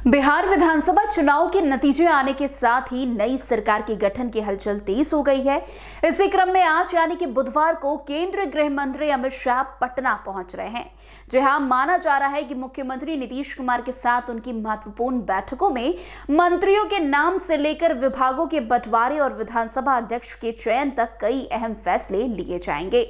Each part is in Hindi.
बिहार विधानसभा चुनाव के नतीजे आने के साथ ही नई सरकार के गठन की हलचल तेज हो गई है। इसी क्रम में आज यानी कि बुधवार को केंद्रीय गृह मंत्री अमित शाह पटना पहुंच रहे हैं। जहां माना जा रहा है कि मुख्यमंत्री नीतीश कुमार के साथ उनकी महत्वपूर्ण बैठकों में मंत्रियों के नाम से लेकर विभागों के बंटवारे और विधानसभा अध्यक्ष के चयन तक कई अहम फैसले लिए जाएंगे।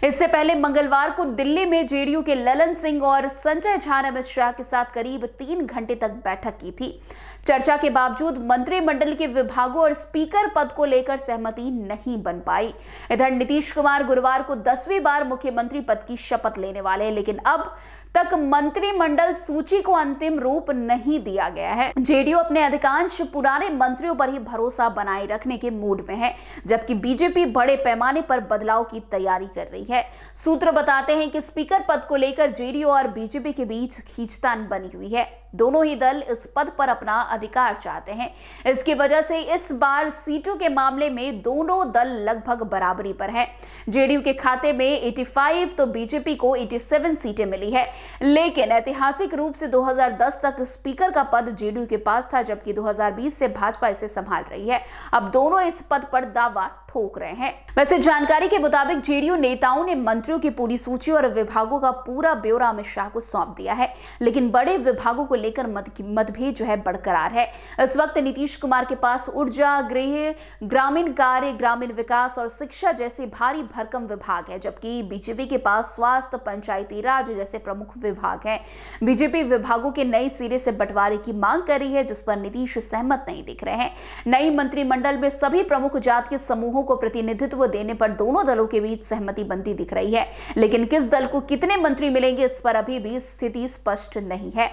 इससे पहले मंगलवार को दिल्ली में जेडीयू के ललन सिंह और संजय झा ने अमित शाह के साथ करीब 3 घंटे तक बैठक की थी। चर्चा के बावजूद मंत्रिमंडल के विभागों और स्पीकर पद को लेकर सहमति नहीं बन पाई। इधर नीतीश कुमार गुरुवार को 10वीं बार मुख्यमंत्री पद की शपथ लेने वाले हैं, लेकिन अब तक मंत्रिमंडल सूची को अंतिम रूप नहीं दिया गया है। जेडीयू अपने अधिकांश पुराने मंत्रियों पर ही भरोसा बनाए रखने के मूड में है, जबकि बीजेपी बड़े पैमाने पर बदलाव की तैयारी कर रही है। सूत्र बताते हैं कि स्पीकर पद को लेकर जेडीयू और बीजेपी के बीच खींचतान बनी हुई है। दोनों ही दल इस पद पर अपना अधिकार चाहते हैं। इसकी वजह से इस बार सीटों के मामले में दोनों दल लगभग बराबरी पर हैं। जेडीयू के खाते में 85 तो बीजेपी को 87 सीटें मिली है, लेकिन ऐतिहासिक रूप से 2010 तक स्पीकर का पद जेडीयू के पास था, जबकि 2020 से भाजपा इसे संभाल रही है। अब दोनों इस पद पर दावा ठोक रहे हैं। वैसे जानकारी के मुताबिक जेडीयू नेताओं ने मंत्रियों की पूरी सूची और विभागों का पूरा ब्यौरा अमित शाह को सौंप दिया है, लेकिन बड़े विभागों को लेकर मतभेद जो है बरकरार है। इस वक्त नीतीश कुमार के पास ऊर्जा, गृह, ग्रामीण कार्य, ग्रामीण विकास और शिक्षा जैसे भारी भरकम विभाग है, जबकि बीजेपी के पास स्वास्थ्य, पंचायती राज जैसे प्रमुख विभाग हैं। बीजेपी विभागों के नए सिरे से बंटवारे की मांग कर रही है, जिस पर नीतीश सहमत नहीं दिख रहे हैं। नई मंत्रिमंडल में सभी प्रमुख जातीय समूहों को प्रतिनिधित्व देने पर दोनों दलों के बीच सहमति बनती दिख रही है, लेकिन किस दल को कितने मंत्री मिलेंगे इस पर अभी भी स्थिति स्पष्ट नहीं है।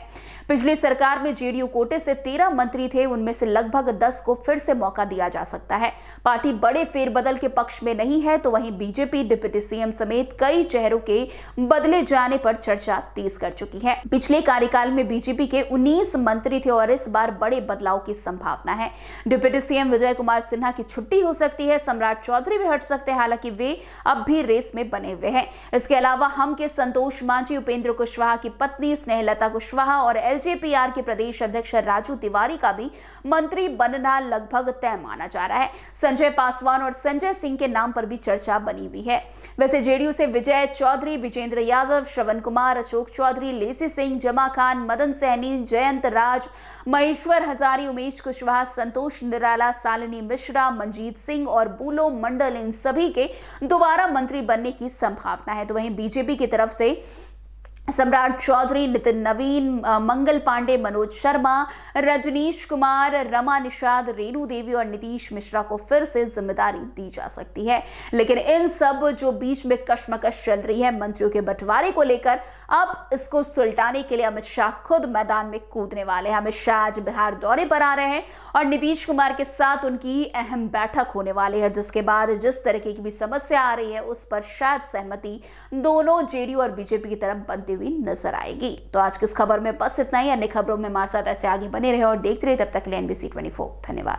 पिछली सरकार में जेडीयू कोटे से 13 मंत्री थे, उनमें से लगभग 10 को फिर से मौका दिया जा सकता है। पार्टी बड़े फेरबदल के पक्ष में नहीं है, तो वहीं बीजेपी डिप्टी सीएम समेत कई चेहरों के बदले जाने पर चर्चा तेज कर चुकी है। पिछले कार्यकाल में बीजेपी के 19 मंत्री थे और इस बार बड़े बदलाव की संभावना है। डिप्टी सीएम विजय कुमार सिन्हा की छुट्टी हो सकती है, सम्राट चौधरी भी हट सकते हैं, हालांकि वे अब भी रेस में बने हुए हैं। इसके अलावा हम के संतोष मांझी, उपेंद्र कुशवाहा की पत्नी स्नेहलता कुशवाहा और एलजेपीआर के प्रदेश अध्यक्ष राजू तिवारी का भी मंत्री बनना लगभग तय माना जा रहा है। संजय पासवान और संजय सिंह के नाम पर भी चर्चा बनी हुई है। वैसे जेडीयू से विजय चौधरी, विजेंद्र यादव, श्रवण कुमार, अशोक चौधरी, लेसी सिंह, जमा खान, मदन सहनी, जयंत राज, महेश्वर हजारी, उमेश कुशवाहा, संतोष निराला, शालिनी मिश्रा, मंजीत सिंह और बुलो मंडल, इन सभी के दोबारा मंत्री बनने की संभावना है। तो वहीं बीजेपी की तरफ से सम्राट चौधरी, नितिन नवीन, मंगल पांडे, मनोज शर्मा, रजनीश कुमार, रमा निषाद, रेणु देवी और नीतीश मिश्रा को फिर से जिम्मेदारी दी जा सकती है। लेकिन इन सब जो बीच में कश्मकश चल रही है मंत्रियों के बंटवारे को लेकर, अब इसको सुलटाने के लिए अमित शाह खुद मैदान में कूदने वाले हैं। अमित शाह आज बिहार दौरे पर आ रहे हैं और नीतीश कुमार के साथ उनकी अहम बैठक होने वाली है, जिसके बाद जिस तरीके की भी समस्या आ रही है उस पर शायद सहमति दोनों जेडीयू और बीजेपी की तरफ बनती हुई नजर आएगी। तो आज की इस खबर में बस इतना ही। अन्य खबरों में हमारे साथ ऐसे आगे बने रहे और देखते रहे। तब तक के लिए NBC 24 धन्यवाद।